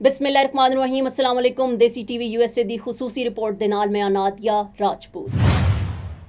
बिस्मिल्लाहिर्रहमानिर्रहीम अस्सलाम वालेकुम। देसी टीवी यूएसए दी खुसूसी रिपोर्ट दे नाल मैं अनातिया राजपूत।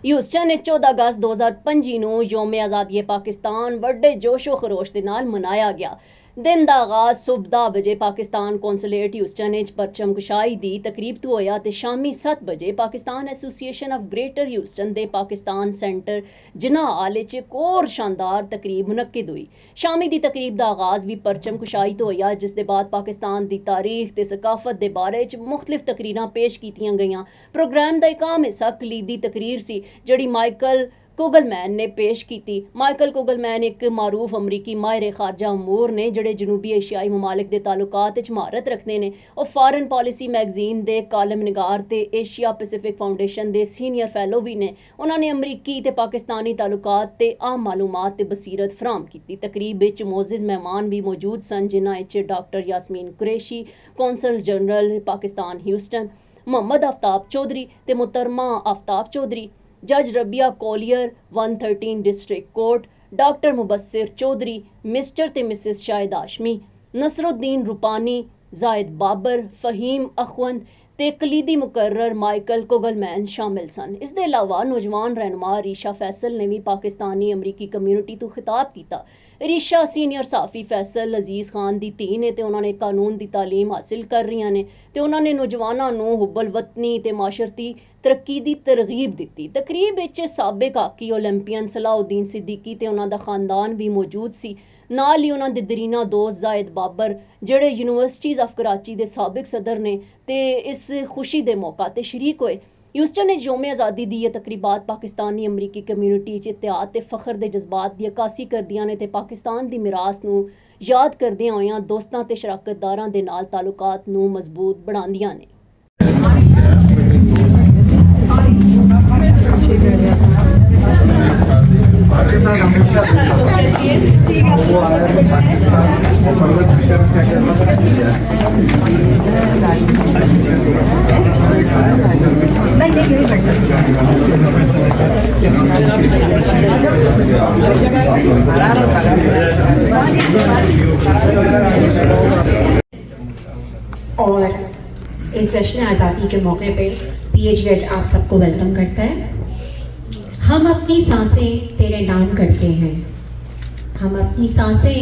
ह्यूस्टन 14 अगस्त 2025 ਨੂੰ ਯੌਮ ਆਜ਼ਾਦੀ ਪਾਕਿਸਤਾਨ ਵੱਡੇ ਜੋਸ਼ੋ ਖਰੋਸ਼ ਦੇ ਨਾਲ ਮਨਾਇਆ ਗਿਆ। दिन ਦਾ ਆਗਾਜ਼ ਸੁਬਹ 10 ਵਜੇ ਪਾਕਿਸਤਾਨ ਕੌਂਸੂਲੇਟ ਹਿਊਸਟਨ ਵਿੱਚ ਪਰਚਮ ਕੁਸ਼ਾਈ ਦੀ ਤਕਰੀਬ ਤੋਂ ਹੋਇਆ ਤੇ ਸ਼ਾਮੀ 7 ਵਜੇ Pakistan association of greater Houston ਦੇ ਪਾਕਿਸਤਾਨ ਸੈਂਟਰ ਜਿਨਾਹ ਹਾਲ ਵਿੱਚ ਇੱਕ ਹੋਰ ਸ਼ਾਨਦਾਰ ਤਕਰੀਬ ਮੁਨੱਕਿਦ ਹੋਈ। ਸ਼ਾਮੀ ਦੀ ਤਕਰੀਬ ਦਾ ਆਗਾਜ਼ ਵੀ ਪਰਚਮ ਕੁਸ਼ਾਈ ਤੋਂ ਹੋਇਆ, ਜਿਸ ਦੇ ਬਾਅਦ ਪਾਕਿਸਤਾਨ ਦੀ ਤਾਰੀਖ ਤੇ ਸਕਾਫਤ ਦੇ ਬਾਰੇ ਵਿੱਚ ਮੁਖਤਲਿਫ ਤਕਰੀਰਾਂ ਪੇਸ਼ ਕੀਤੀਆਂ ਗਈਆਂ। ਪ੍ਰੋਗਰਾਮ ਦਾ ਇੱਕ ਆਮ ਹਿੱਸਾ ਕਲੀਦੀ ਤਕਰੀਰ ਸੀ ਜਿਹੜੀ ਮਾਈਕਲ ਕੁਗਲਮੈਨ ਨੇ ਪੇਸ਼ ਕੀਤੀ। ਮਾਈਕਲ ਕੁਗਲਮੈਨ ਇੱਕ ਮਾਰੂਫ ਅਮਰੀਕੀ ਮਾਹਿਰ ਖਾਰਜਾ ਅਮੂਰ ਨੇ ਜਿਹੜੇ ਜਨੂਬੀ ਏਸ਼ੀਆਈ ਮਮਾਲਿਕ ਦੇ ਤਾਲੁਕਾਤ ਵਿੱਚ ਮਹਾਰਤ ਰੱਖਦੇ ਨੇ। ਉਹ ਫਾਰਨ ਪਾਲਿਸੀ ਮੈਗਜ਼ੀਨ ਦੇ ਕਾਲਮ ਨਿਗਾਰ ਤੇ ਏਸ਼ੀਆ ਪੈਸੀਫਿਕ ਫਾਊਂਡੇਸ਼ਨ ਦੇ ਸੀਨੀਅਰ ਫੈਲੋ ਵੀ ਨੇ। ਉਹਨਾਂ ਨੇ ਅਮਰੀਕੀ ਤੇ ਪਾਕਿਸਤਾਨੀ ਤਾਲੁਕਾਤ ਤੇ ਆਮ ਮਾਲੂਮਾਤ ਤੇ ਬਸੀਰਤ ਫਰਾਹਮ ਕੀਤੀ। ਤਕਰੀਬ ਵਿੱਚ ਮੋਅਜ਼ਿਜ਼ ਮਹਿਮਾਨ ਵੀ ਮੌਜੂਦ ਸਨ, ਜਿਨ੍ਹਾਂ ਵਿੱਚ doctor Yasmeen Qureshi, consul general Pakistan Houston, Muhammad Aftab Chaudhry ਤੇ ਮੁਹਤਰਮਾ ਆਫਤਾਬ ਚੌਧਰੀ, जज Rabia Collier 113 district court, doctor Mubassir Chaudhry, Mr ते मिसिस शाहिद हाशमी, नसरुद्दीन रूपानी, जायद बाबर, फहीम अखवंद ते कलीदी मुकर्रर माइकल कुगलमैन शामिल सन। इस दे इलावा नौजवान रहनुमा रीशा फैसल ने भी पाकिस्तानी अमरीकी कम्यूनिटी तो खिताब किया। रीशा सीनियर साफ़ी फैसल अजीज़ खान की धी ने ते उन्होंने कानून की तालीम हासिल कर रही ने ते उन्होंने नौजवानों नूं हुब्बल वतनी ते माशरती तरक्की की तरगीब दी। तकरीब विच साबिक हाकी ओलंपियन सलाहुद्दीन सिद्दीकी ते उन्हां दा खानदान भी मौजूद सी। नाल ही उन्हां दे दरीना दोस्त जायद बाबर ਜਿਹੜੇ यूनिवर्सिटीज़ ऑफ कराची के साबिक सदर ने ते इस खुशी के मौका ते शरीक होए। ह्यूस्टन ने यौम आज़ादी दी तकरीबात पाकिस्तानी अमरीकी कम्यूनिटी च इत्तेहाद ते फखर के जज्बात की अक्कासी करदियां ने ते पाकिस्तान की मिरास नूं याद करदियां होइयां दोस्तां ते शराकतदारां दे नाल तालुकात नूं मजबूत बनांदियां ने। और इस जश्न आज़ादी के मौके पे PAGH आप सबको वेलकम करता है। हम अपनी सांसें तेरे नाम करते हैं, हम अपनी सांसें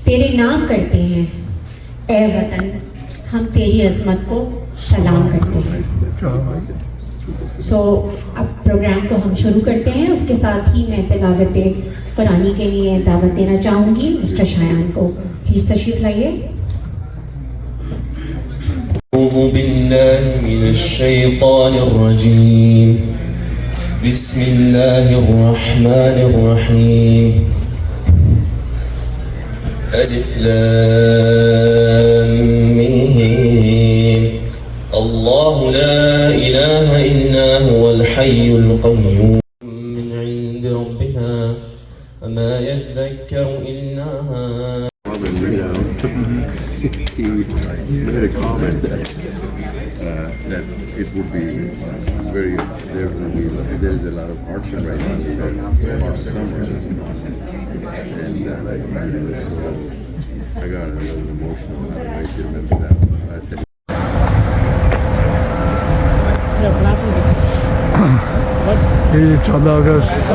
तेरे नाम करते हैं, ए वतन हम तेरी अजमत को सलाम करते हैं। अब प्रोग्राम को हम शुरू करते हैं। उसके साथ ही मैं तिलावत कुरानी के लिए दावत देना चाहूँगी मिस्टर शायान को। प्लीज़ तशरीफ लाइए। أعوذ بالله من الشيطان الرجيم بسم الله الرحمن الرحيم ألف لام ميم الله لا إله إلا هو الحي القيوم من عند ربها وما يذكر إلا He made a comment that it would be there is a lot of hardship right now in hot summer, and so I got a little emotional. I still remember that. I said. ये 14 अगस्त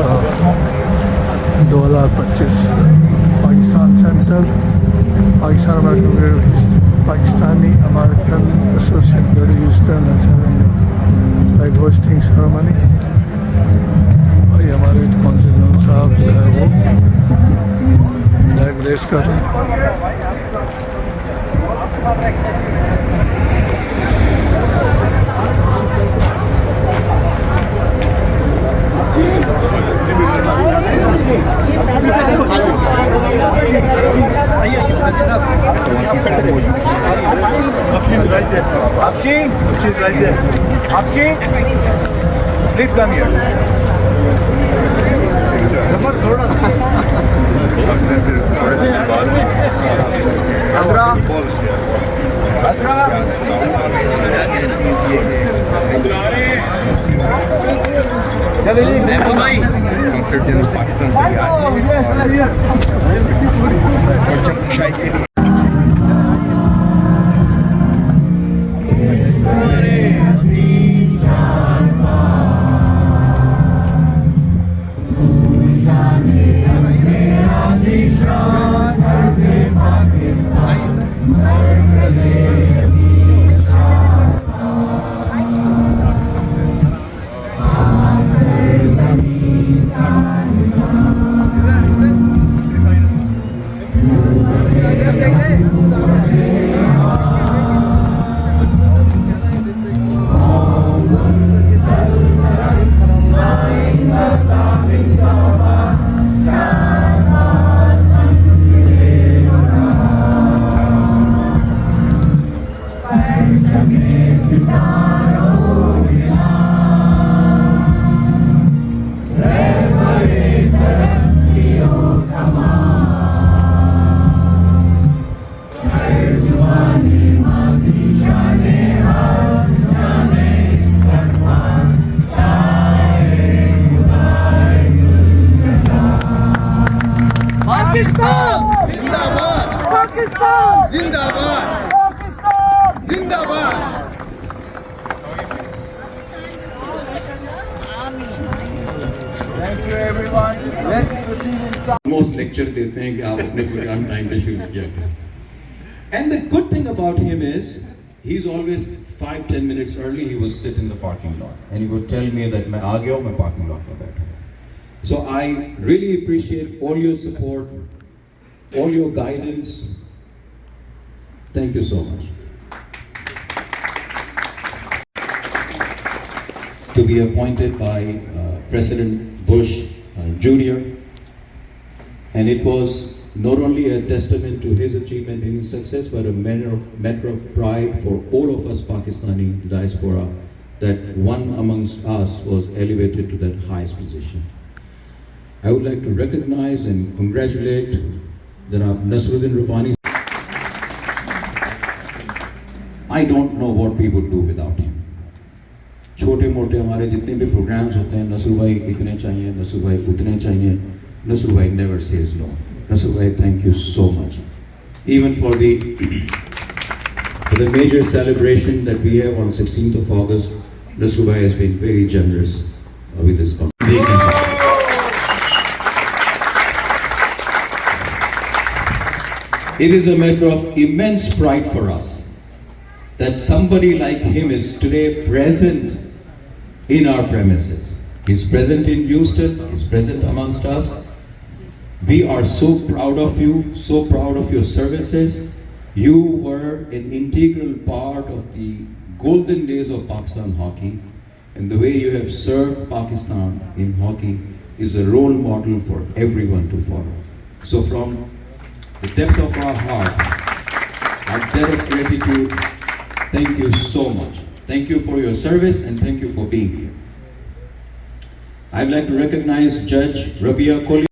2025 Pakistan centre Pakistani American Association of Houston is having like hosting ceremony। और ये हमारे council general साहब जो है वो flag race कर रहे हैं। She's right there. Please come here. Concert in Pakistan. Oh, yes, Pakistan जिंदाबाद, पाकिस्तान जिंदाबाद, पाकिस्तान जिंदाबाद। Thank you everyone. Let's proceed inside. Most lecture देते हैं कि आप अपने प्रोग्राम टाइम पे शुरू किया करें. And the good thing about him is he's always 5-10 minutes early. He would sit in the parking lot and he would tell me that मैं आ गया हूँ, मैं parking lot में बैठा हूँ. So I really appreciate all your support, all your guidance. Thank you so much. To be appointed by President Bush Jr. And it was not only a testament to his achievement and his success, but a matter of pride for all of us Pakistani diaspora that one amongst us was elevated to that highest position. I would like to recognize and congratulate Janab Nasruddin Rupani. I don't know what we would do without him. छोटे मोटे हमारे जितने भी programmes होते हैं, नसरू भाई इतने चाहिए, नसरू भाई उतने चाहिए, नसरू भाई never says no. Nasuр bhai, thank you so much. Even for the major celebration that we have on 16th of August, Nasuр bhai has been very generous with his contribution. It is a matter of immense pride for us that somebody like him is today present in our premises. He's present in Houston, he's present amongst us. We are so proud of you, so proud of your services. You were an integral part of the golden days of Pakistan hockey, and the way you have served Pakistan in hockey is a role model for everyone to follow. So from the depth of our heart, our debt of gratitude, thank you so much. Thank you for your service and thank you for being here. I'd like to recognize Judge Rabia Kohli.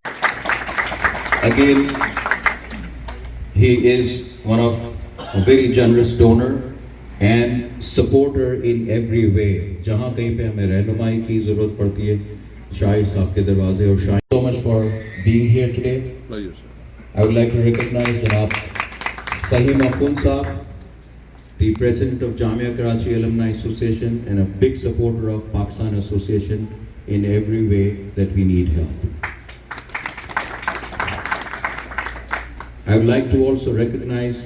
Again, he is one of a very generous donor and supporter in every way. जहाँ कहीं पे हमें रहनुमाई की ज़रूरत पड़ती है, शाहिद साहब के दरवाजे और Shahid. So much for being here today. Pleasure, sir. I would like to recognize Janab Fahim Akun Saab, the President of Jamia Karachi Alumni Association and a big supporter of Pakistan Association in every way that we need help. I would like to also recognize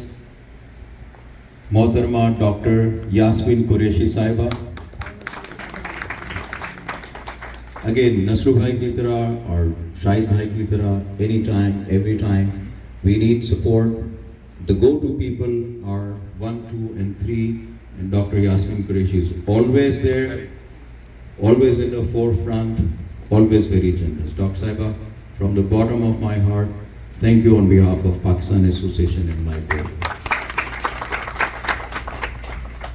Mohtarma Dr. Yasmin Qureshi Saiba. Again, Nasru Bhai ki tarah or Shahid Bhai ki tarah, anytime, every time, we need support. The go-to people are 1, 2 and 3, and Dr. Yasmin Qureshi is always there, always in the forefront, always very generous. Dr. Saiba, from the bottom of my heart, thank you on behalf of Pakistan Association and my board.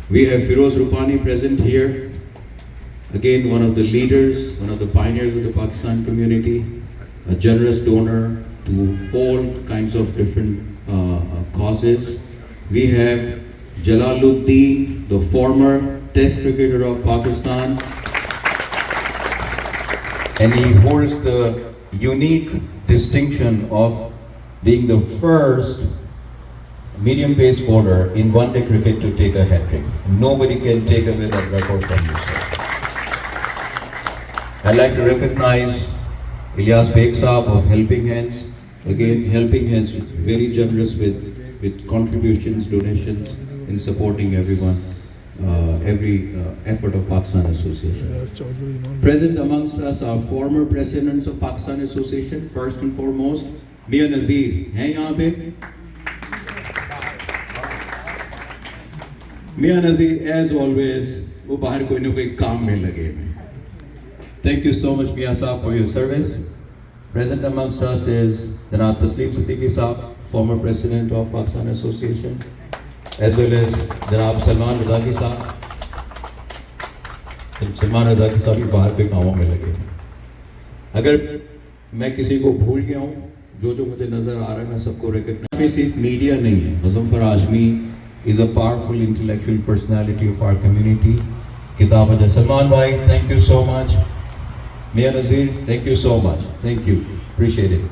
We have Firoz Rupani present here. Again, one of the leaders, one of the pioneers of the Pakistan community, a generous donor to all kinds of different causes. We have Jalaluddin, the former Test cricketer of Pakistan, and he holds the unique distinction of being the first medium pace bowler in one-day cricket to take a hat-trick. Nobody can take away that record from you, sir. I'd like to recognize Ilyas Beg Saab of Helping Hands. Again, Helping Hands is very generous with contributions, donations in supporting everyone, every effort of Pakistan Association. Present amongst us are former presidents of Pakistan Association. First and foremost, Mia Nazir, hain yahan pe? Miyan Nazir as always वो बाहर कोई ना कोई काम में लगे हैं. Thank you so much Mia Saab for your service. Present amongst us is Janab Taslim Siddiqui Saab, former president of Pakistan Association, as well as Janab Salman Razaki Saab. Salman Razaki Saab भी बाहर के कामों में लगे हैं. अगर मैं किसी को भूल गया हूँ, जो मुझे नजर आ रहा है मैं सबको रिकॉग्नाइज. सिर्फ मीडिया नहीं है. Muzaffar Azmi is a powerful intellectual personality of our community. किताब वजह सलमान भाई, thank you so much. Miyan Nazir, thank you so much. Thank you, appreciate it.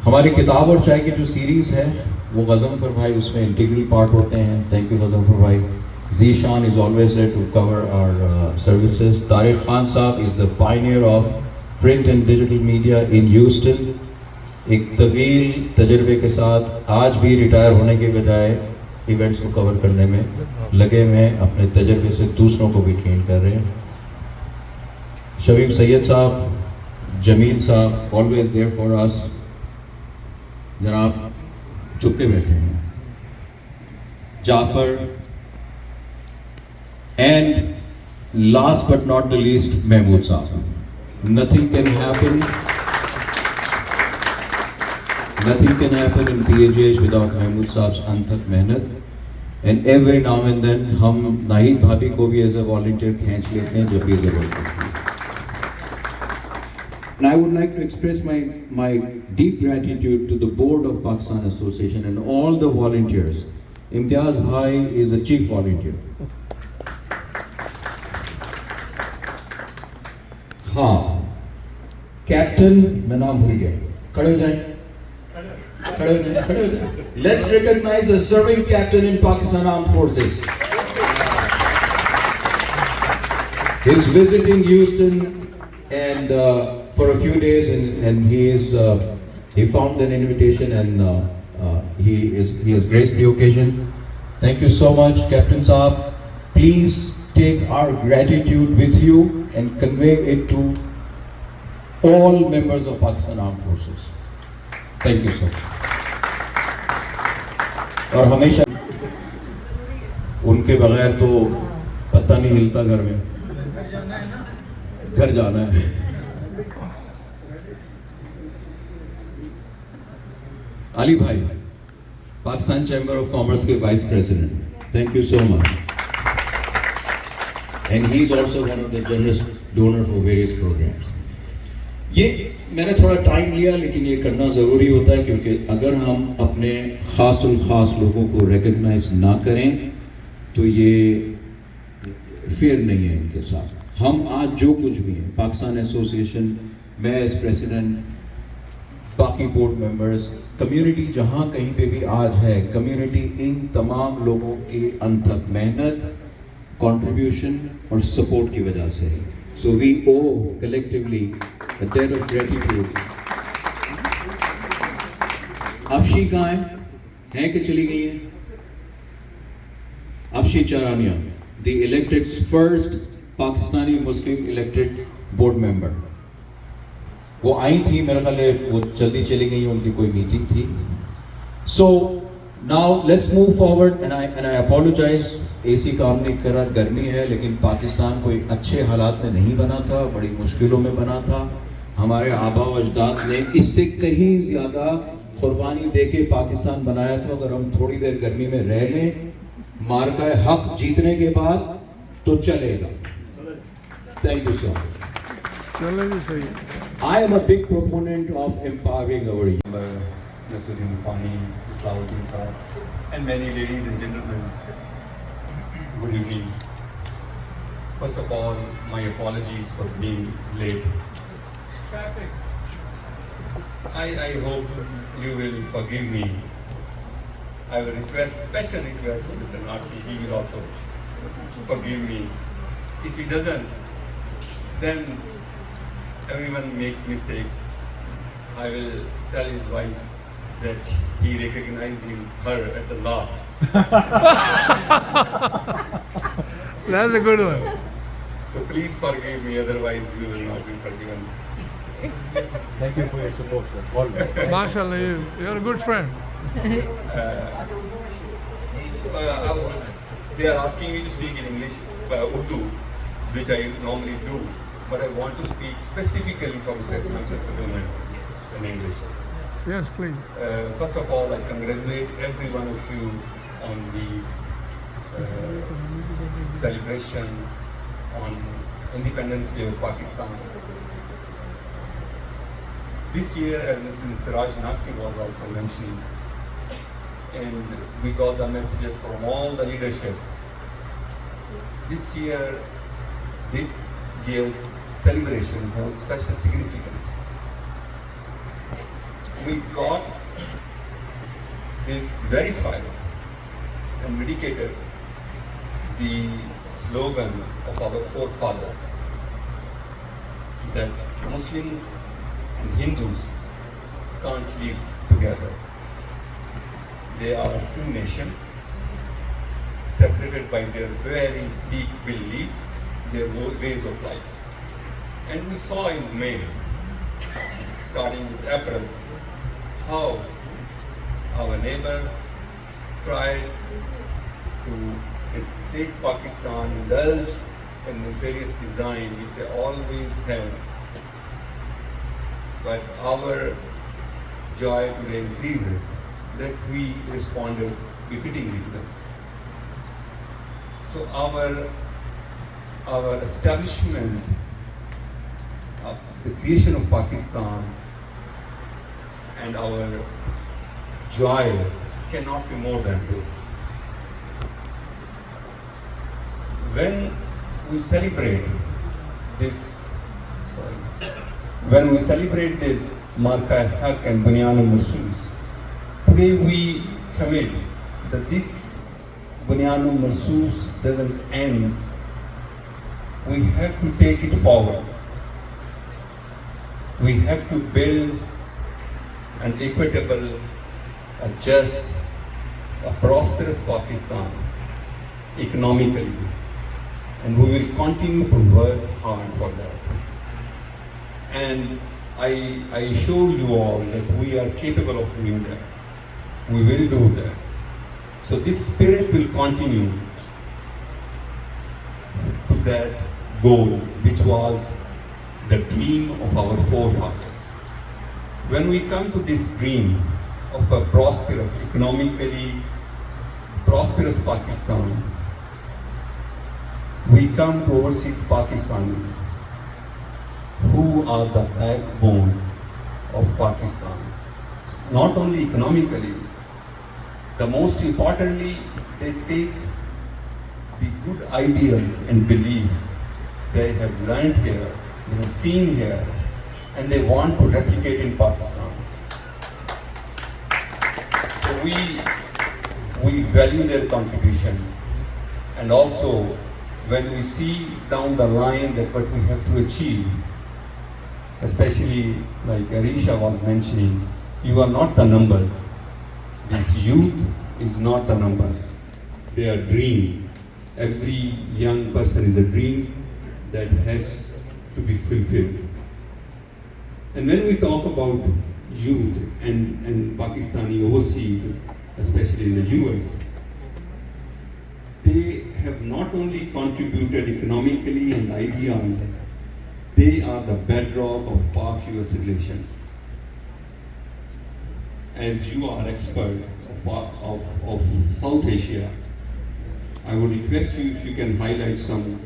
हमारी किताब और चाय की जो सीरीज़ है वो गज़नफ़र भाई उसमें इंटीग्रल पार्ट होते हैं. Thank you गज़नफ़र भाई. Zishan is always there to cover our services. Tariq Khan Saab is the pioneer of print and digital media in Houston. एक तवील तजर्बे के साथ आज भी रिटायर होने के बजाय इवेंट्स को कवर करने में लगे हुए हैं. अपने तजर्बे से दूसरों को भी ट्रेन कर रहे हैं. शबीब सैयद साहब, जमील साहब, ऑलवेज देयर फॉर अस. जनाब चुप के बैठे हैं. Jafar, and last but not the least Mahmood साहब. Nothing can happen in PAGH without Mahmood साहब अनथक मेहनत. And every now and then हम नाहिद भाभी को भी एज ए वॉलंटियर खींच लेते हैं जब भी जरूरत पड़ती है. And I would like to express my deep gratitude to the board of Pakistan Association and all the volunteers. Imtiaz Bhai is a chief volunteer. हाँ, कैप्टन मैं नाम भूल गया. खड़े हो जाएं. Let's recognize a serving captain in Pakistan Armed Forces. He's visiting Houston and for a few days and he found an invitation and he has graced the occasion. Thank you so much, Captain Saab. Please take our gratitude with you and convey it to all members of Pakistan Armed Forces. Thank you so much. और हमेशा उनके बगैर तो पता नहीं हिलता घर में. घर जाना है. अली भाई, पाकिस्तान चैम्बर ऑफ कॉमर्स के vice president. Thank you so much. And he is also one of the generous donor for various programs. ये मैंने थोड़ा टाइम लिया लेकिन ये करना ज़रूरी होता है क्योंकि अगर हम अपने ख़ास लोगों को रिकग्नाइज ना करें तो ये फेयर नहीं है इनके साथ. हम आज जो कुछ भी हैं, पाकिस्तान एसोसिएशन, मैं एज प्रेसिडेंट, बाकी बोर्ड मेंबर्स, कम्युनिटी जहाँ कहीं पे भी आज है, कम्युनिटी इन तमाम लोगों की अनथक मेहनत, कंट्रीब्यूशन और सपोर्ट की वजह से है. So we owe collectively a debt of gratitude. अफशी कहाँ है कि चली गई है? अफशी चारानिया, the elected first Pakistani Muslim elected board member. वो आई थी, मेरे ख्याल है वो जल्दी चली गई, उनकी कोई मीटिंग थी. So now let's move forward and I apologize. AC काम नहीं करा, गर्मी है, लेकिन पाकिस्तान कोई अच्छे हालात में नहीं बना था, बड़ी मुश्किलों में बना था. हमारे आबा व अजदाद ने इससे कहीं ज़्यादा कुर्बानी दे के पाकिस्तान बनाया था. अगर हम थोड़ी देर गर्मी में रह लें, मार्का हक जीतने के बाद तो चलेगा. Thank you so much. चलेगी सही. I am a big proponent of empowering our youth. Nasuddin Pani, Islauddin Saab, and many ladies and gentlemen. Good evening. First of all, my apologies for being late. I hope you will forgive me. I will special request to Mr. Narsi, he will also forgive me. If he doesn't, then everyone makes mistakes. I will tell his wife that he recognized her at the last. That's a good one. So please forgive me, otherwise you will not be forgiven. Thank you for your support, sir. Always. MashaAllah, you're a good friend. they are asking me to speak in English, Urdu, which I normally do, but I want to speak specifically from settlement of the women in English. Yes, please. First of all, I congratulate every one of you on the celebration on Independence Day of Pakistan. This year, as Mr. Siraj Nasir was also mentioning, and we got the messages from all the leadership. This year's celebration holds special significance. We got this verified and medicated the slogan of our forefathers that Muslims and Hindus can't live together. They are two nations separated by their very deep beliefs, their ways of life. And we saw in May, starting with April, how our neighbor tried to take Pakistan, indulge in nefarious design which they always had. But our joy today increases that we responded befittingly to them. So our establishment of the creation of Pakistan and our joy cannot be more than this. When we celebrate this Marka Haq and Bunyan Marsus, today we commit that this Bunyan Marsus doesn't end. We have to take it forward. We have to build an equitable, a just, a prosperous Pakistan economically, and we will continue to work hard for that. And I assure you all that we are capable of doing that. We will do that. So this spirit will continue to that goal, which was the dream of our forefathers. When we come to this dream of a prosperous, economically prosperous Pakistan, we come to overseas Pakistanis who are the backbone of Pakistan. Not only economically, the most importantly, they take the good ideals and beliefs they have learned here, they have seen here, and they want to replicate in Pakistan. So we value their contribution, and also when we see down the line that what we have to achieve, especially like Arisha was mentioning, you are not the numbers. This youth is not the number. They are dream. Every young person is a dream that has to be fulfilled. And when we talk about youth and Pakistani overseas, especially in the US, they have not only contributed economically and ideas, they are the bedrock of PAGH-US relations. As you are expert of South Asia, I would request you if you can highlight some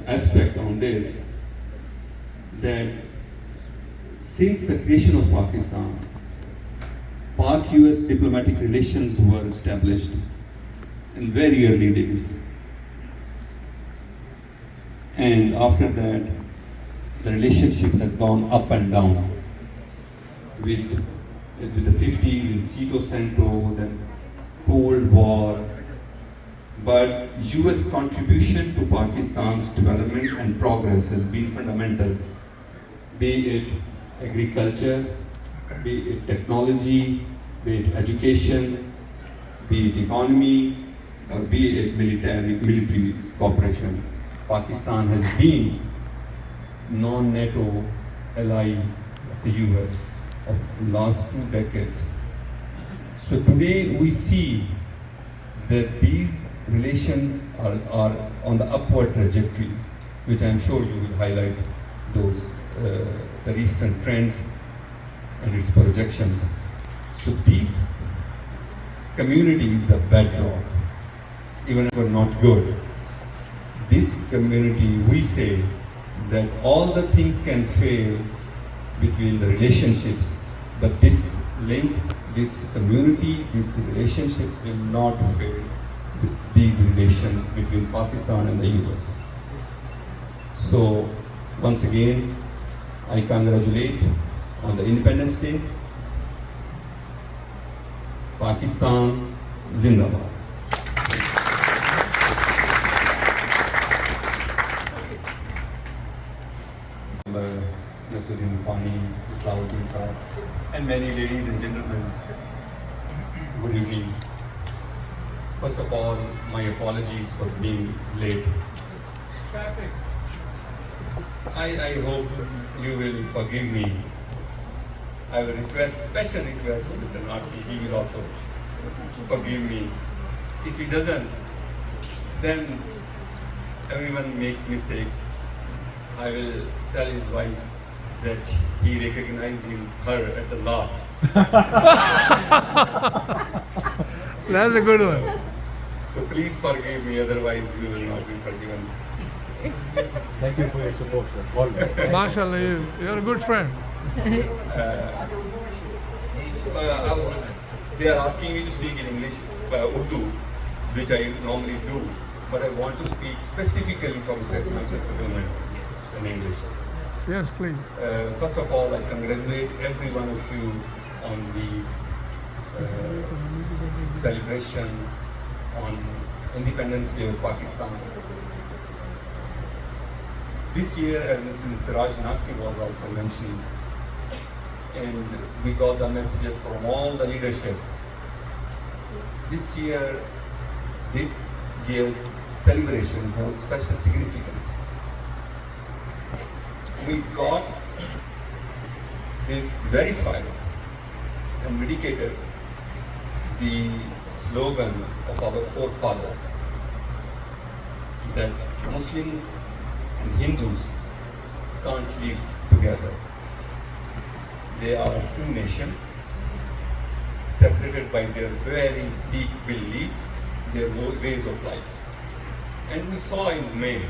aspect on this, that since the creation of Pakistan, PAGH-US diplomatic relations were established in very early days. And after that, the relationship has gone up and down. With the 50s in Sito Cento, then Cold War. But US contribution to Pakistan's development and progress has been fundamental. Be it agriculture, be it technology, be it education, be it economy, or be it military cooperation. Pakistan has been non-NATO ally of the US of the last 2 decades. So today we see that these relations are on the upward trajectory, which I'm sure you will highlight those the recent trends and its projections. So these communities, the bedrock, even if we're not good, this community, we say that all the things can fail between the relationships, but this link, this community, this relationship will not fail with these relations between Pakistan and the US. So once again, I congratulate on the Independence Day. Pakistan Zindabad. Nasuddin Pani, Islauddin Saab, and many ladies and gentlemen, good evening. First of all, my apologies for being late. I hope you will forgive me. I will special request to Mr. Narsi, he will also forgive me. If he doesn't, then everyone makes mistakes. I will tell his wife that he recognized her at the last. That's a good one. So please forgive me, otherwise you will not be forgiven. Thank you for your support, sir. Always. MashaAllah, you're a good friend. They are asking me to speak in English, Urdu, which I normally do, but I want to speak specifically from segments of the women in English. Yes, please. First of all, I congratulate every one of you on the celebration on Independence Day of Pakistan. This year, as Mr. Siraj Nasi was also mentioning, and we got the messages from all the leadership. This year's celebration holds special significance. We got this verified and vindicated the slogan of our forefathers that Muslims and Hindus can't live together. They are two nations separated by their very deep beliefs, their ways of life. And we saw in May,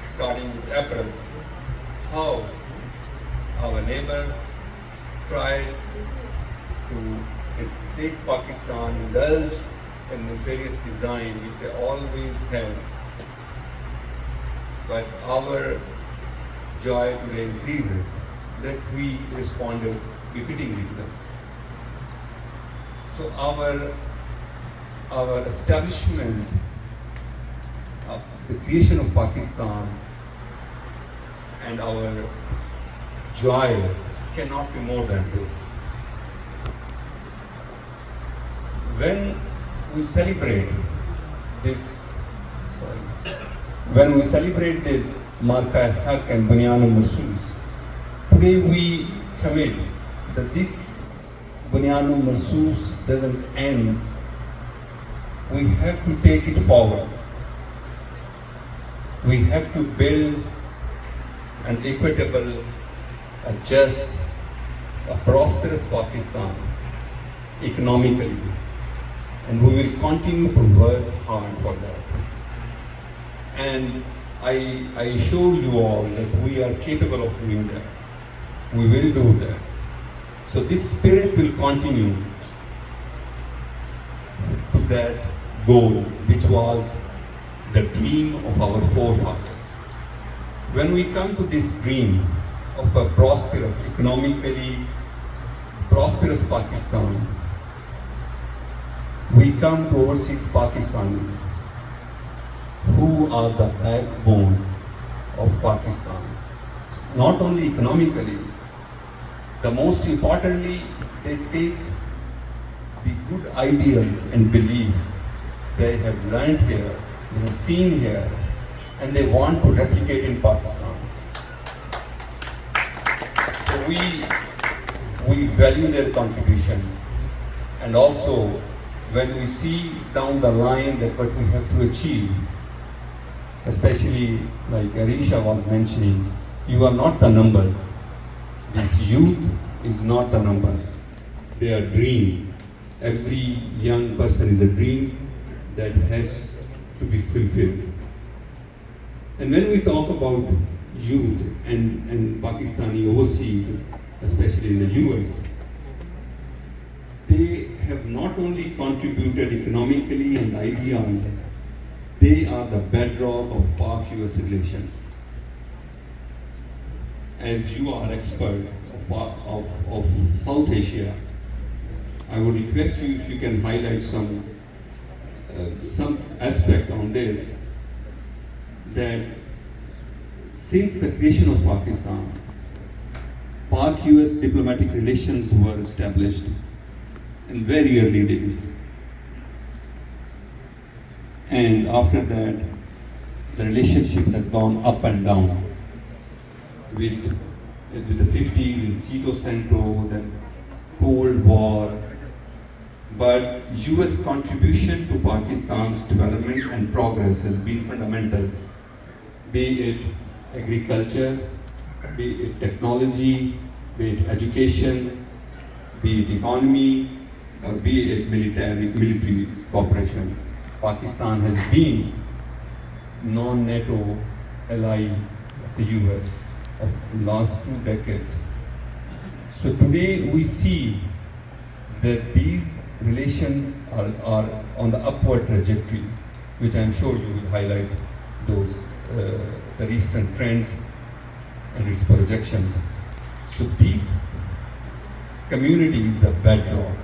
starting with April, how our neighbor tried to take Pakistan, indulge in nefarious design which they always had. But our joy today increases that we responded befittingly to them. So our establishment of the creation of Pakistan and our joy cannot be more than this. When we celebrate this Marka Haq and Bunyan Marsus, today we commit that this Bunyan Marsus doesn't end. We have to take it forward. We have to build an equitable, a just, a prosperous Pakistan economically, and we will continue to work hard for that. And I assure you all that we are capable of doing that. We will do that. So this spirit will continue to that goal, which was the dream of our forefathers. When we come to this dream of a prosperous, economically prosperous Pakistan, we come to overseas Pakistanis who are the backbone of Pakistan. Not only economically, the most importantly, they take the good ideals and beliefs they have learned here, they have seen here, and they want to replicate in Pakistan. So we value their contribution, and also when we see down the line that what we have to achieve, especially like Arisha was mentioning, you are not the numbers. This youth is not the number. They are dream. Every young person is a dream that has to be fulfilled. And when we talk about youth and Pakistani overseas, especially in the US, they have not only contributed economically and ideas, they are the bedrock of PAGH-US relations. As you are expert of South Asia, I would request you if you can highlight some aspect on this, that since the creation of Pakistan, PAGH-US diplomatic relations were established in very early days. And after that, the relationship has gone up and down. With the 50s in Sito Centro, then Cold War. But US contribution to Pakistan's development and progress has been fundamental, be it agriculture, be it technology, be it education, be it economy, or be it military cooperation. Pakistan has been non-NATO ally of the US of the last 2 decades. So today we see that these relations are on the upward trajectory, which I'm sure you will highlight those the recent trends and its projections. So these communities, the bedrock,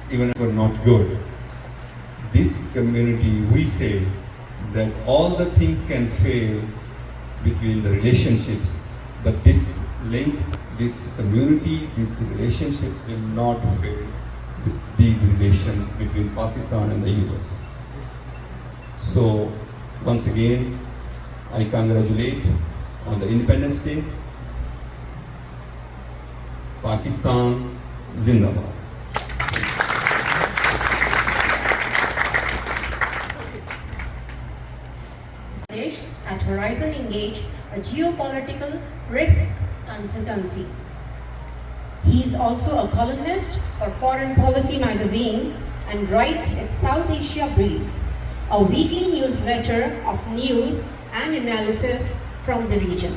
even if we're not good, this community, we say that all the things can fail between the relationships, but this link, this community, this relationship will not fail with these relations between Pakistan and the US. So once again, I congratulate on the Independence Day. Pakistan Zindabad. At Horizon Engage, a geopolitical risk consultancy. He is also a columnist for Foreign Policy magazine and writes its South Asia Brief, a weekly newsletter of news and analysis from the region.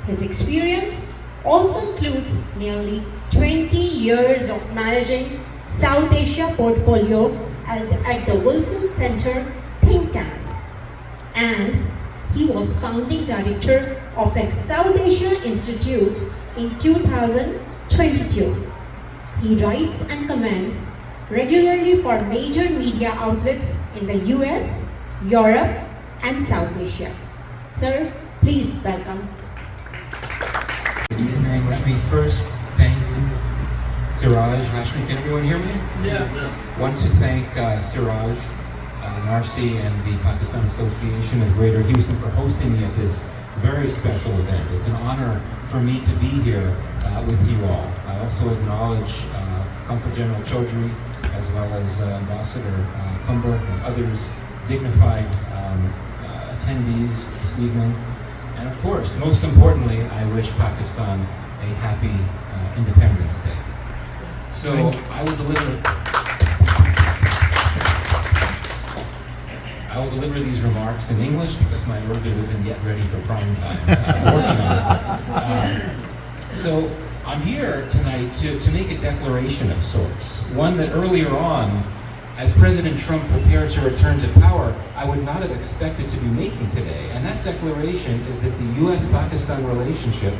His experience also includes nearly 20 years of managing South Asia portfolio at the Wilson Center think tank, and he was founding director of its South Asia Institute in 2022. He writes and comments regularly for major media outlets in the US, Europe, and South Asia. Sir, please welcome. Good evening. Let me first thank Siraj Hashmi. Can everyone hear me? Yeah. Want to thank Siraj, Narsi, and the Pakistan Association of Greater Houston for hosting me at this very special event. It's an honor for me to be here with you all. I also acknowledge Consul General Chaudhry, as well as Ambassador Kumber and others dignified attendees this evening. And of course, most importantly, I wish Pakistan a happy Independence Day. So I will deliver these remarks in English because my Urdu isn't yet ready for prime time. I'm working on it. So I'm here tonight to make a declaration of sorts, one that earlier on, as President Trump prepared to return to power, I would not have expected to be making today. And that declaration is that the US-Pakistan relationship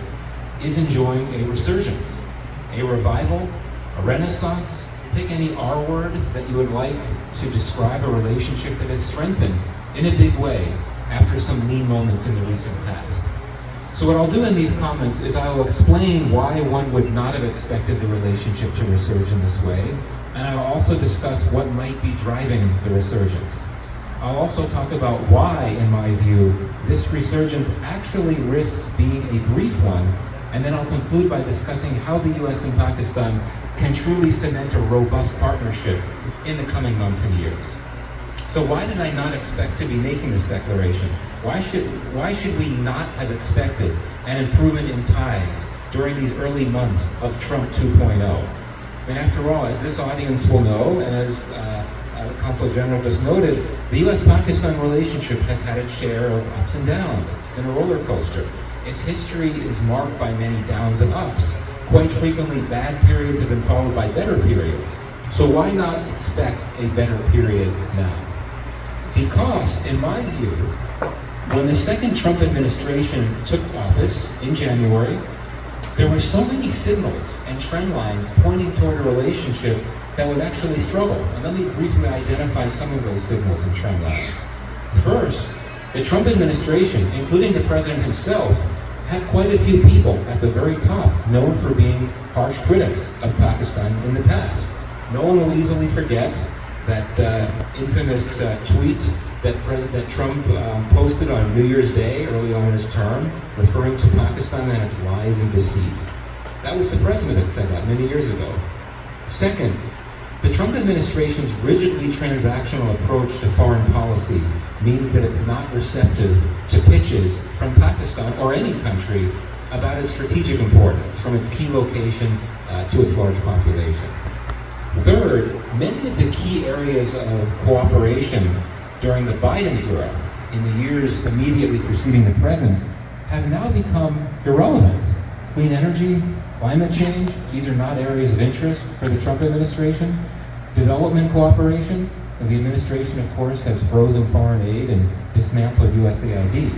is enjoying a resurgence, a revival, a renaissance. Pick any R word that you would like to describe a relationship that has strengthened in a big way after some lean moments in the recent past. So what I'll do in these comments is I will explain why one would not have expected the relationship to resurge in this way, and I'll also discuss what might be driving the resurgence. I'll also talk about why, in my view, this resurgence actually risks being a brief one, and then I'll conclude by discussing how the US and Pakistan can truly cement a robust partnership in the coming months and years. So why did I not expect to be making this declaration? Why should we not have expected an improvement in ties during these early months of Trump 2.0? I mean, after all, as this audience will know, and as the Consul General just noted, the U.S.-Pakistan relationship has had its share of ups and downs. It's been a roller coaster. Its history is marked by many downs and ups. Quite frequently, bad periods have been followed by better periods. So why not expect a better period now? Because, in my view, when the second Trump administration took office in January, there were so many signals and trend lines pointing toward a relationship that would actually struggle. And let me briefly identify some of those signals and trend lines. First, the Trump administration, including the president himself, have quite a few people at the very top known for being harsh critics of Pakistan in the past. No one will easily forget that infamous tweet that Trump posted on New Year's Day early on in his term, referring to Pakistan and its lies and deceit. That was the president that said that many years ago. Second, the Trump administration's rigidly transactional approach to foreign policy means that it's not receptive to pitches from Pakistan or any country about its strategic importance, from its key location to its large population. Third, many of the key areas of cooperation during the Biden era, in the years immediately preceding the present, have now become irrelevant. Clean energy, climate change, these are not areas of interest for the Trump administration. Development cooperation, the administration, of course, has frozen foreign aid and dismantled USAID.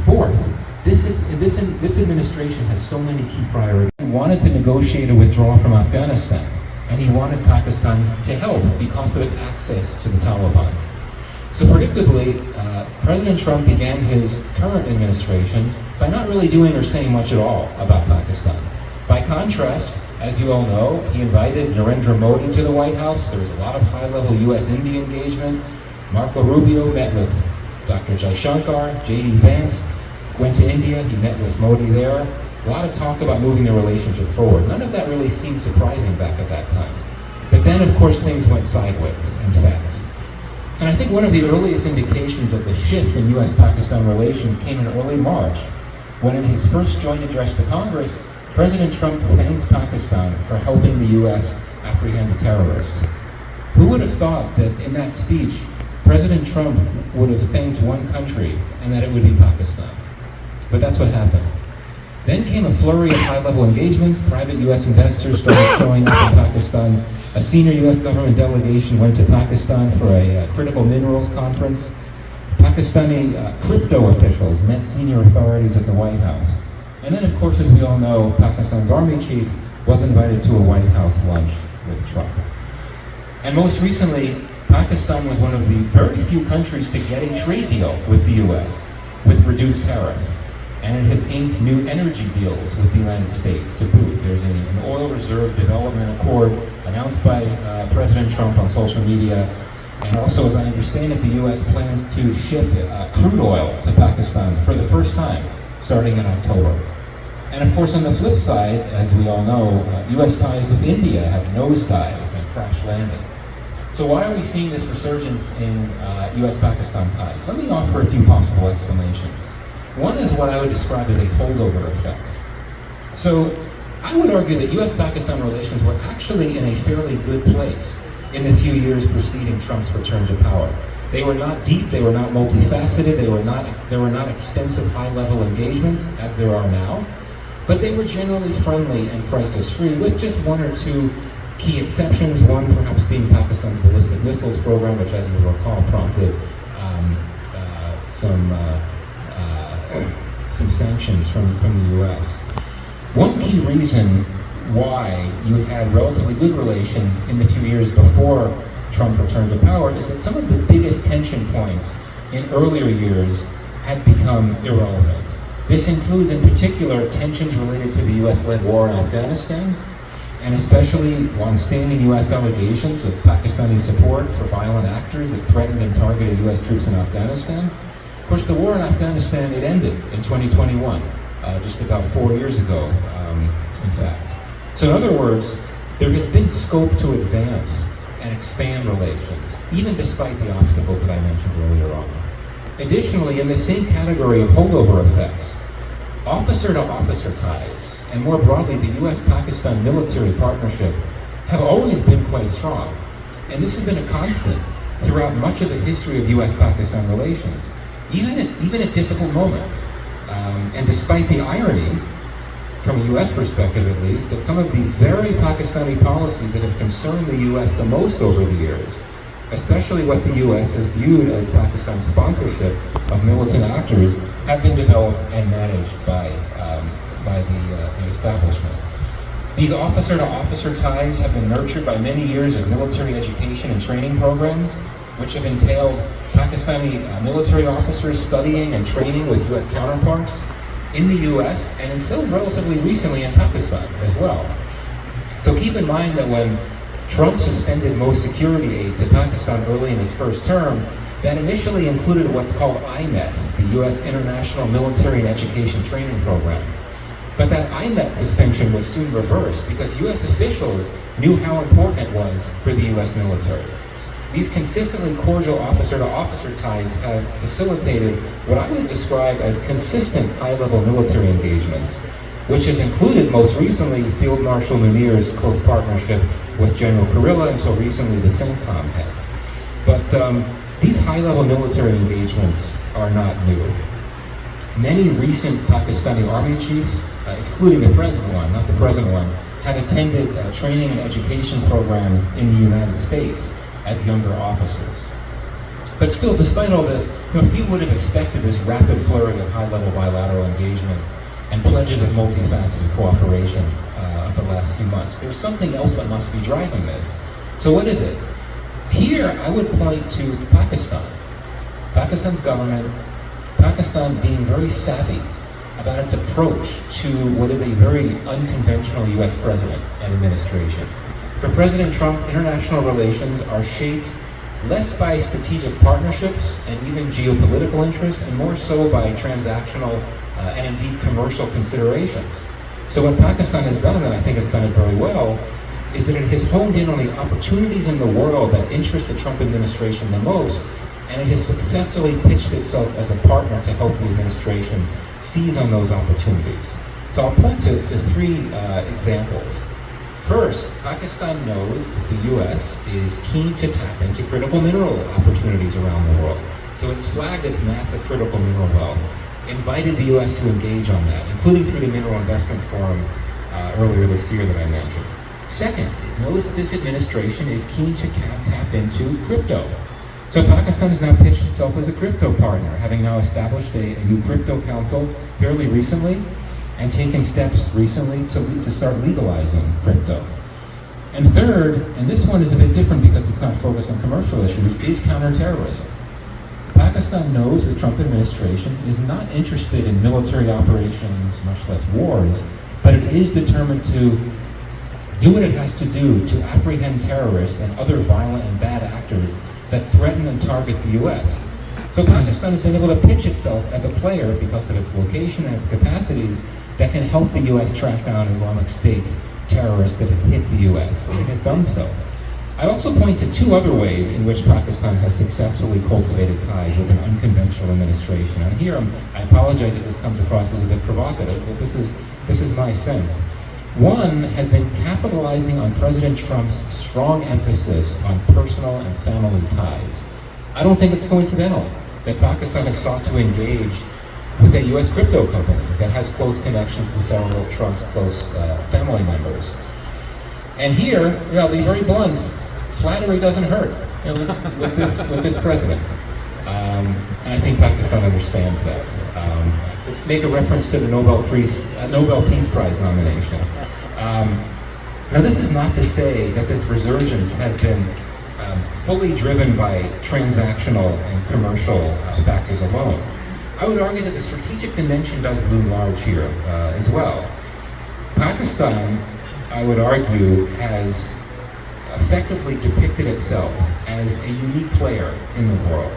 Fourth, this administration has so many key priorities. He wanted to negotiate a withdrawal from Afghanistan, and he wanted Pakistan to help because of its access to the Taliban. So predictably, President Trump began his current administration by not really doing or saying much at all about Pakistan. By contrast, as you all know, he invited Narendra Modi to the White House. There was a lot of high-level U.S.-India engagement. Marco Rubio met with Dr. Jaishankar. J.D. Vance went to India. He met with Modi there. A lot of talk about moving the relationship forward. None of that really seemed surprising back at that time. But then, of course, things went sideways and fast. And I think one of the earliest indications of the shift in U.S.-Pakistan relations came in early March, when in his first joint address to Congress, President Trump thanked Pakistan for helping the U.S. apprehend the terrorist. Who would have thought that in that speech, President Trump would have thanked one country and that it would be Pakistan? But that's what happened. Then came a flurry of high-level engagements. Private U.S. investors started showing up in Pakistan. A senior U.S. government delegation went to Pakistan for a critical minerals conference. Pakistani crypto officials met senior authorities at the White House. And then, of course, as we all know, Pakistan's army chief was invited to a White House lunch with Trump. And most recently, Pakistan was one of the very few countries to get a trade deal with the U.S. with reduced tariffs. And it has inked new energy deals with the United States to boot. There's an oil reserve development accord announced by President Trump on social media. And also, as I understand it, the U.S. plans to ship crude oil to Pakistan for the first time, starting in October. And of course, on the flip side, as we all know, U.S. ties with India have nosedived and crash landed. So why are we seeing this resurgence in U.S.-Pakistan ties? Let me offer a few possible explanations. One is what I would describe as a holdover effect. So I would argue that U.S.-Pakistan relations were actually in a fairly good place in the few years preceding Trump's return to power. They were not deep, they were not multifaceted, there were not extensive high-level engagements as there are now, but they were generally friendly and crisis-free, with just one or two key exceptions, one perhaps being Pakistan's ballistic missiles program, which, as you will recall, prompted some sanctions from the U.S. One key reason why you had relatively good relations in the few years before Trump returned to power is that some of the biggest tension points in earlier years had become irrelevant. This includes, in particular, tensions related to the U.S.-led war in Afghanistan, and especially long-standing U.S. allegations of Pakistani support for violent actors that threatened and targeted U.S. troops in Afghanistan. Of course, the war in Afghanistan, it ended in 2021, just about 4 years ago, in fact. So in other words, there has been scope to advance and expand relations, even despite the obstacles that I mentioned earlier on. Additionally, in the same category of holdover effects, officer-to-officer ties, and more broadly, the US-Pakistan military partnership have always been quite strong. And this has been a constant throughout much of the history of US-Pakistan relations, even at difficult moments. And despite the irony, from a US perspective at least, that some of the very Pakistani policies that have concerned the US the most over the years, especially what the US has viewed as Pakistan's sponsorship of militant actors, have been developed and managed by the establishment. These officer-to-officer ties have been nurtured by many years of military education and training programs, which have entailed Pakistani military officers studying and training with US counterparts in the US and until relatively recently in Pakistan as well. So keep in mind that when Trump suspended most security aid to Pakistan early in his first term, that initially included what's called IMET, the US International Military and Education Training Program. But that IMET suspension was soon reversed because US officials knew how important it was for the US military. These consistently cordial officer-to-officer ties have facilitated what I would describe as consistent high-level military engagements, which has included most recently Field Marshal Munir's close partnership with General Kurilla, until recently the CENTCOM head. But these high-level military engagements are not new. Many recent Pakistani army chiefs, excluding the present one, not the present one, have attended training and education programs in the United States as younger officers. But still, despite all this, few would have expected this rapid flurry of high-level bilateral engagement and pledges of multifaceted cooperation of the last few months. There's something else that must be driving this. So what is it? Here, I would point to Pakistan. Pakistan's government, Pakistan being very savvy about its approach to what is a very unconventional US president and administration. For President Trump, international relations are shaped less by strategic partnerships and even geopolitical interest, and more so by transactional and indeed commercial considerations. So what Pakistan has done, and I think it's done it very well, is that it has honed in on the opportunities in the world that interest the Trump administration the most, and it has successfully pitched itself as a partner to help the administration seize on those opportunities. So I'll point to three examples. First, Pakistan knows that the US is keen to tap into critical mineral opportunities around the world. So it's flagged its massive critical mineral wealth, invited the US to engage on that, including through the Mineral Investment Forum earlier this year that I mentioned. Second, it knows that this administration is keen to tap into crypto. So Pakistan has now pitched itself as a crypto partner, having now established a new crypto council fairly recently, and taken steps recently to start legalizing crypto. And third, and this one is a bit different because it's not focused on commercial issues, is counterterrorism. Pakistan knows the Trump administration is not interested in military operations, much less wars, but it is determined to do what it has to do to apprehend terrorists and other violent and bad actors that threaten and target the US. So Pakistan has been able to pitch itself as a player because of its location and its capacities that can help the US track down Islamic State terrorists that have hit the US, and it has done so. I also point to two other ways in which Pakistan has successfully cultivated ties with an unconventional administration. And here, I apologize if this comes across as a bit provocative, but this is my sense. One has been capitalizing on President Trump's strong emphasis on personal and family ties. I don't think it's coincidental that Pakistan has sought to engage with a US crypto company that has close connections to several of Trump's close family members. And here, I'll be very blunt, flattery doesn't hurt with this president. And I think Pakistan understands that. Make a reference to the Nobel Peace Prize nomination. Now this is not to say that this resurgence has been fully driven by transactional and commercial factors alone. I would argue that the strategic dimension does loom large here as well. Pakistan, I would argue, has effectively depicted itself as a unique player in the world.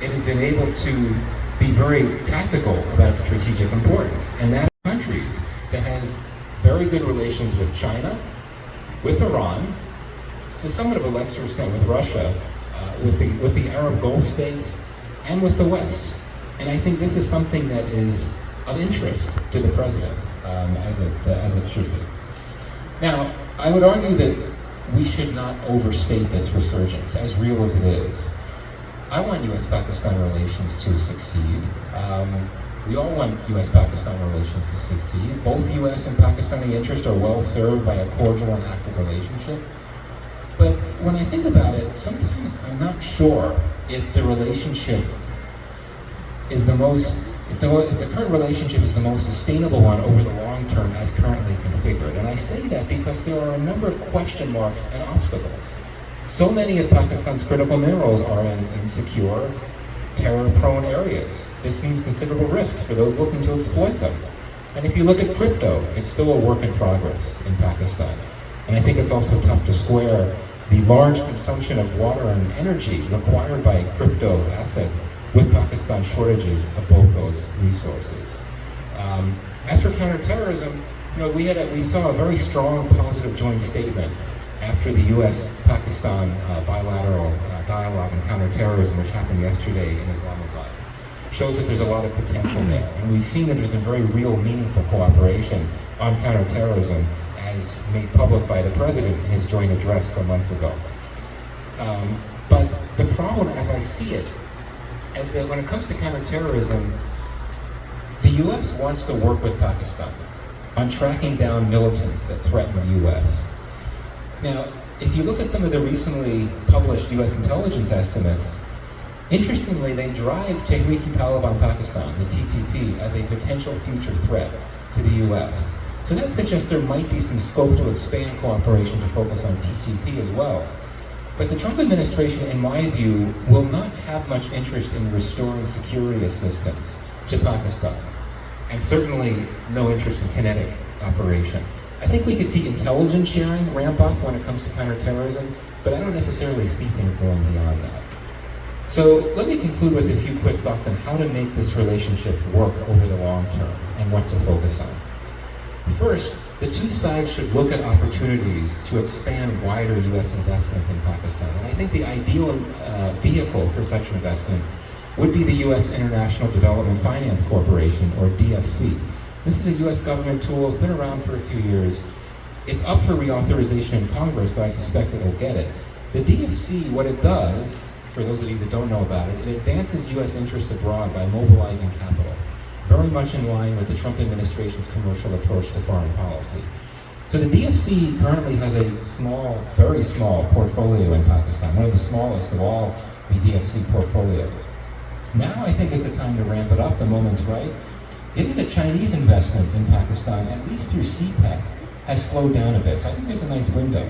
It has been able to be very tactical about its strategic importance, and that countries that has very good relations with China, with Iran, to somewhat of a lesser extent with Russia, with the Arab Gulf states, and with the West. And I think this is something that is of interest to the president, as it should be. Now, I would argue that we should not overstate this resurgence, as real as it is. I want U.S.-Pakistan relations to succeed. We all want U.S.-Pakistan relations to succeed. Both U.S. and Pakistani interests are well served by a cordial and active relationship. But when I think about it, sometimes I'm not sure if the relationship is if the current relationship is the most sustainable one over the long term as currently configured. And I say that because there are a number of question marks and obstacles. So many of Pakistan's critical minerals are in insecure, terror-prone areas. This means considerable risks for those looking to exploit them. And if you look at crypto, it's still a work in progress in Pakistan. And I think it's also tough to square the large consumption of water and energy required by crypto assets with Pakistan's shortages of both those resources. As for counterterrorism, we saw a very strong positive joint statement after the U.S.-Pakistan bilateral dialogue on counterterrorism, which happened yesterday in Islamabad. Shows that there's a lot of potential there. And we've seen that there's been very real, meaningful cooperation on counterterrorism, as made public by the president in his joint address some months ago. But the problem, as I see it, is that when it comes to counterterrorism, the U.S. wants to work with Pakistan on tracking down militants that threaten the U.S. Now, if you look at some of the recently published U.S. intelligence estimates, interestingly, they drive Tehreek-e-Taliban Pakistan, the TTP, as a potential future threat to the U.S. So that suggests there might be some scope to expand cooperation to focus on TTP as well. But the Trump administration, in my view, will not have much interest in restoring security assistance to Pakistan, and certainly no interest in kinetic operation. I think we could see intelligence sharing ramp up when it comes to counterterrorism, but I don't necessarily see things going beyond that. So let me conclude with a few quick thoughts on how to make this relationship work over the long term and what to focus on. First, the two sides should look at opportunities to expand wider U.S. investment in Pakistan. And I think the ideal vehicle for such investment would be the U.S. International Development Finance Corporation, or DFC. This is a U.S. government tool. It's been around for a few years. It's up for reauthorization in Congress, but I suspect it will get it. The DFC, what it does, for those of you that don't know about it, it advances U.S. interests abroad by mobilizing capital, very much in line with the Trump administration's commercial approach to foreign policy. So the DFC currently has a small, very small portfolio in Pakistan, one of the smallest of all the DFC portfolios. Now I think is the time to ramp it up, the moment's right. Given that Chinese investment in Pakistan, at least through CPEC, has slowed down a bit. So I think there's a nice window.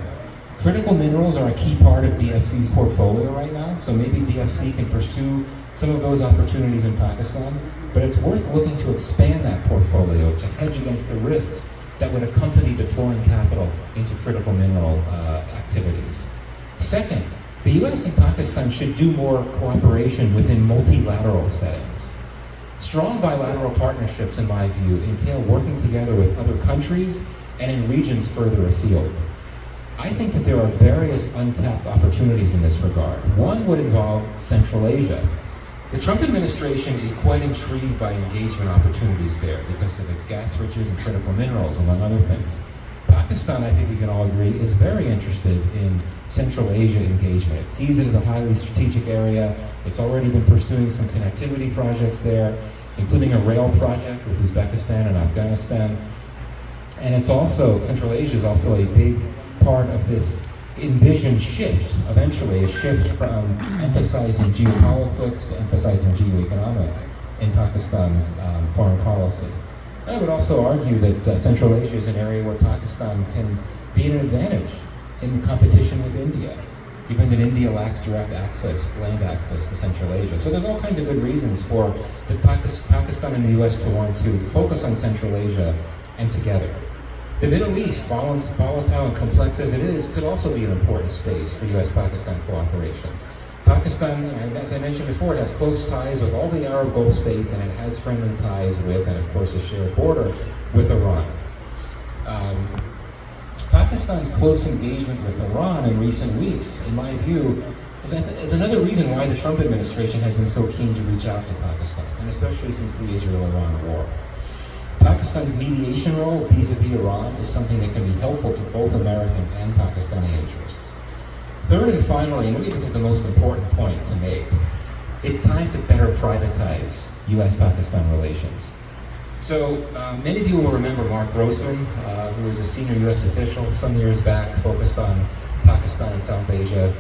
Critical minerals are a key part of DFC's portfolio right now, so maybe DFC can pursue some of those opportunities in Pakistan, but it's worth looking to expand that portfolio to hedge against the risks that would accompany deploying capital into critical mineral activities. Second, the US and Pakistan should do more cooperation within multilateral settings. Strong bilateral partnerships, in my view, entail working together with other countries and in regions further afield. I think that there are various untapped opportunities in this regard. One would involve Central Asia. The Trump administration is quite intrigued by engagement opportunities there because of its gas riches and critical minerals, among other things. Pakistan, I think we can all agree, is very interested in Central Asia engagement. It sees it as a highly strategic area. It's already been pursuing some connectivity projects there, including a rail project with Uzbekistan and Afghanistan. And it's also, Central Asia is also a big part of this envisioned shift, eventually a shift from emphasizing geopolitics to emphasizing geoeconomics in Pakistan's foreign policy. I would also argue that Central Asia is an area where Pakistan can be an advantage in competition with India, given that India lacks direct access, land access to Central Asia. So there's all kinds of good reasons for Pakistan and the US to want to focus on Central Asia and together. The Middle East, volatile and complex as it is, could also be an important space for US-Pakistan cooperation. Pakistan, as I mentioned before, it has close ties with all the Arab Gulf states, and it has friendly ties with, and of course, a shared border with Iran. Pakistan's close engagement with Iran in recent weeks, in my view, is another reason why the Trump administration has been so keen to reach out to Pakistan, and especially since the Israel-Iran war. Pakistan's mediation role vis-a-vis Iran is something that can be helpful to both American and Pakistani interests. Third and finally, and maybe this is the most important point to make, it's time to better privatize U.S.-Pakistan relations. So many of you will remember Mark Grossman, who was a senior U.S. official some years back, focused on Pakistan and South Asia.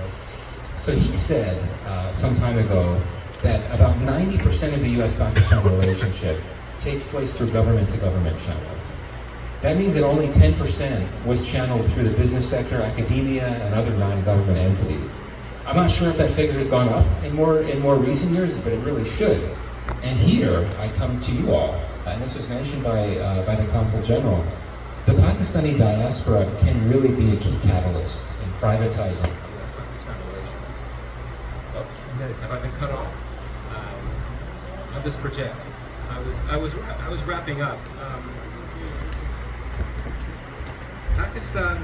So he said some time ago that about 90% of the U.S.-Pakistan relationship takes place through government-to-government channels. That means that only 10% was channeled through the business sector, academia, and other non-government entities. I'm not sure if that figure has gone up in more recent years, but it really should. And here, I come to you all, and this was mentioned by the Consul General, the Pakistani diaspora can really be a key catalyst in privatizing U.S.-Pakistan relations. Oh, have I been cut off? On this project, I was wrapping up. Pakistani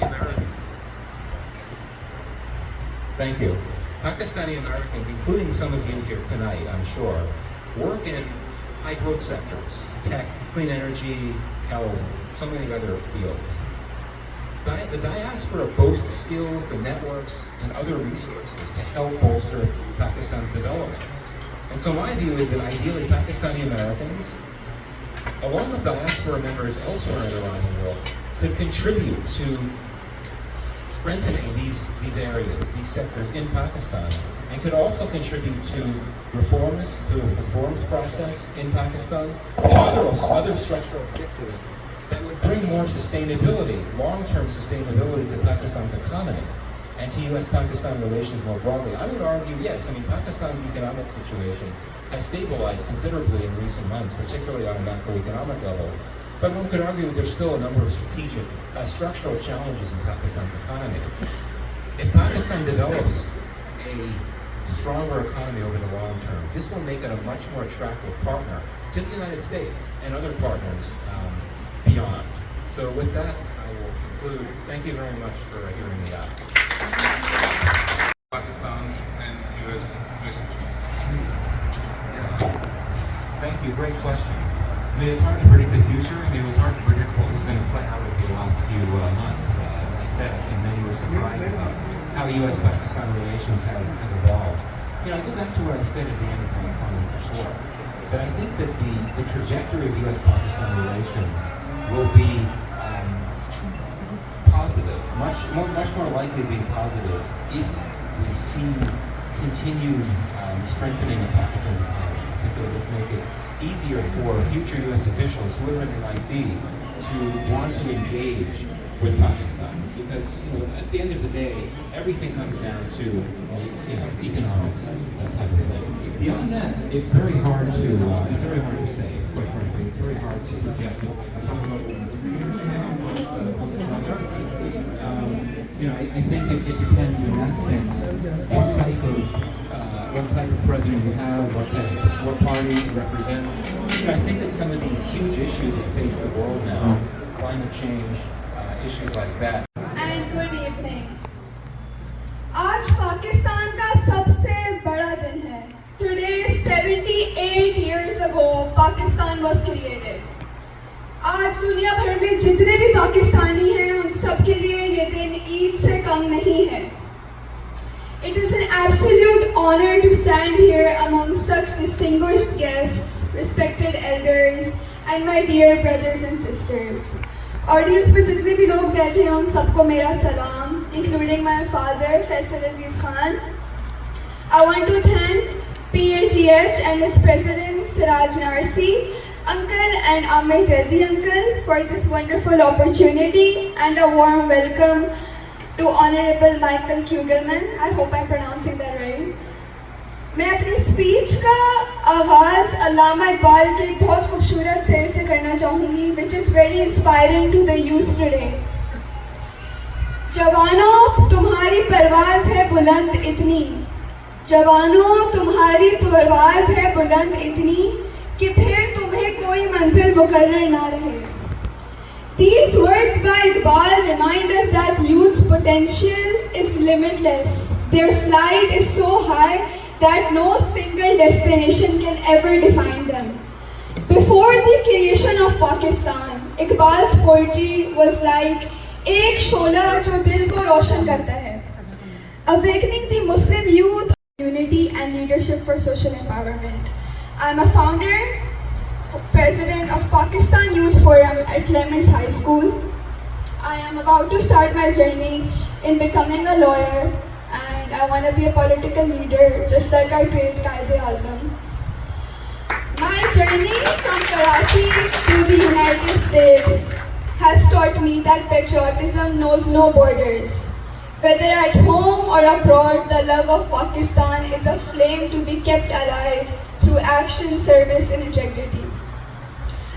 Americans. Thank you. Pakistani Americans, including some of you here tonight, I'm sure, work in high growth sectors, tech, clean energy, health, so many other fields. The diaspora boasts the skills, the networks, and other resources to help bolster Pakistan's development. And so my view is that ideally Pakistani Americans, along with diaspora members elsewhere around the world, could contribute to strengthening these areas, these sectors in Pakistan, and could also contribute to reforms, to the reforms process in Pakistan, and other structural fixes that would bring more sustainability, long-term sustainability to Pakistan's economy and to U.S.-Pakistan relations more broadly. I would argue, yes, I mean, Pakistan's economic situation has stabilized considerably in recent months, particularly on a macroeconomic level. But one could argue that there's still a number of strategic, structural challenges in Pakistan's economy. If Pakistan develops a stronger economy over the long term, this will make it a much more attractive partner to the United States and other partners beyond. So with that, I will conclude. Thank you very much for hearing me out. Pakistan and U.S. relationship. Thank you. Great question. I mean, it's hard to predict the future. I mean, it was hard to predict what was going to play out over the last few months. As I said, I think many were surprised about how U.S.-Pakistan relations have evolved. You know, I go back to what I said at the end of my comments before, that I think that the trajectory of U.S.-Pakistan relations will be positive, much more likely to be positive if we see continued strengthening of Pakistan's economy. I think it'll just make it easier for future U.S. officials, whoever they might be, to want to engage with Pakistan. Because at the end of the day, everything comes down to economics, that type of thing. Beyond that, it's very hard to say. Quite frankly, it's very hard to project. I think it depends in that sense what type of president you have, what party he represents. I think that some of these huge issues that face the world now, climate change, issues like that. And good evening. आज पाकिस्तान का सबसे बड़ा दिन है. Today, 78 years ago, Pakistan was created. आज दुनिया भर में जितने भी पाकिस्तानी हैं, उन सब के लिए ये दिन ईद से कम नहीं है. It is an absolute honor to stand here among such distinguished guests, respected elders, and my dear brothers and sisters. Audience में जितने भी लोग बैठे हैं, उन सबको मेरा सलाम, including my father, Faisal Aziz Khan. I want to thank PAGH and its president, Siraj Narsi, Uncle and Amir Zaidi Uncle for this wonderful opportunity, and a warm welcome to Honorable Michael Kugelman. I hope I'm pronouncing that right. मैं अपनी speech का आगाज़ अल्लामा इकबाल के बहुत खूबसूरत शेर से करना चाहूँगी, which is very inspiring to the youth today. जवानों तुम्हारी परवाज़ है बुलंद इतनी, जवानों तुम्हारी परवाज़ है बुलंद इतनी कि फिर तुम्हें कोई मंजिल मुकर्रर ना रहे. These words by Iqbal remind us that youth's potential is limitless. Their flight is so high that no single destination can ever define them. Before the creation of Pakistan, Iqbal's poetry was like एक शोला जो दिल को रोशन करता है. Awakening the Muslim youth, unity and leadership for social empowerment. I am a founder, president of Pakistan Youth Forum at Clements High School. I am about to start my journey in becoming a lawyer, and I want to be a political leader just like our great Quaid-e-Azam. My journey from Karachi to the United States has taught me that patriotism knows no borders. Whether at home or abroad, the love of Pakistan is a flame to be kept alive through action, service and integrity.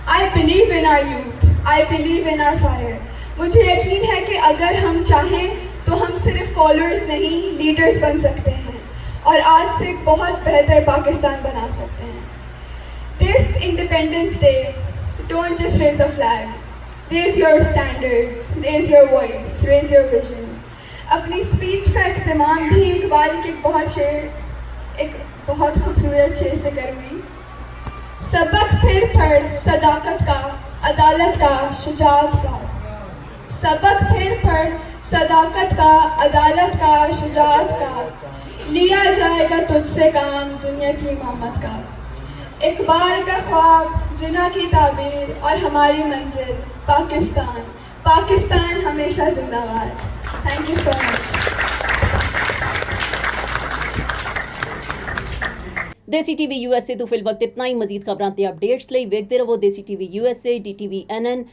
I believe in our youth. I believe in our fire. मुझे यकीन है कि अगर हम चाहें तो हम सिर्फ फॉलोअर्स नहीं, लीडर्स बन सकते हैं और आज से एक बहुत बेहतर पाकिस्तान बना सकते हैं. This Independence Day, don't just raise a flag. Raise your standards, raise your voice, raise your vision. अपनी स्पीच का इख्तिमाम भी इकबाल के एक बहुत खूबसूरत शेर से करूँगी. सबक फिर पढ़ सदाकत का, अदालत का, शुजाअत का. सबक फिर पढ़ सदाकत का, अदालत का, शुजाअत का. लिया जाएगा तुझसे काम दुनिया की इमामत का. इकबाल का ख्वाब, जिना की ताबीर और हमारी मंजिल पाकिस्तान. पाकिस्तान हमेशा जिंदाबाद. Thank you so much. देसी टीवी यूएसए तो फिल वक्त इतना ही. मजीद खबरां ते अपडेट्स ਲਈ ਵੇਖਦੇ ਰਹੋ ਦੇਸੀ टीवी यूएसए, DTV NN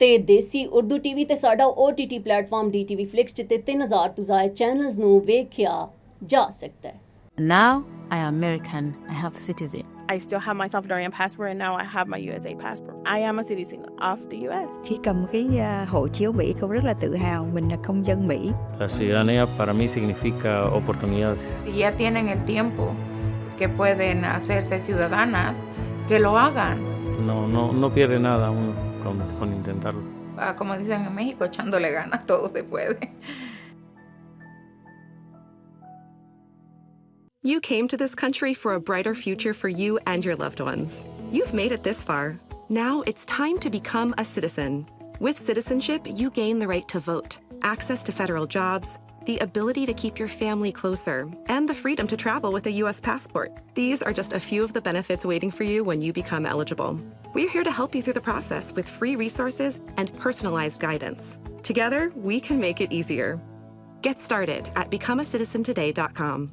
ਤੇ ਦੇਸੀ ਉਰਦੂ ਟੀਵੀ ਤੇ ਸਾਡਾ OTT ਪਲੇਟਫਾਰਮ DTV Flix ਜਿੱਤੇ 3000 ਤੋਂ ਜ਼ਿਆਦਾ ਚੈਨਲਸ ਨੂੰ ਵੇਖਿਆ ਜਾ ਸਕਦਾ ਹੈ. Now I am American. I have citizen. I still have my Salvadorian passport and now I have my USA passport. I am a citizen of the US. Khi cầm cái hộ chiếu Mỹ, cô rất là tự hào mình là công dân Mỹ. La ciudadanía para mí significa oportunidades. Si ya tienen el tiempo que pueden hacerse ciudadanas, que lo hagan. No pierde nada uno con intentarlo. Como dicen en México, echándole ganas todo se puede. You came to this country for a brighter future for you and your loved ones. You've made it this far. Now it's time to become a citizen. With citizenship, you gain the right to vote, access to federal jobs, the ability to keep your family closer, and the freedom to travel with a U.S. passport. These are just a few of the benefits waiting for you when you become eligible. We're here to help you through the process with free resources and personalized guidance. Together, we can make it easier. Get started at becomeacitizentoday.com.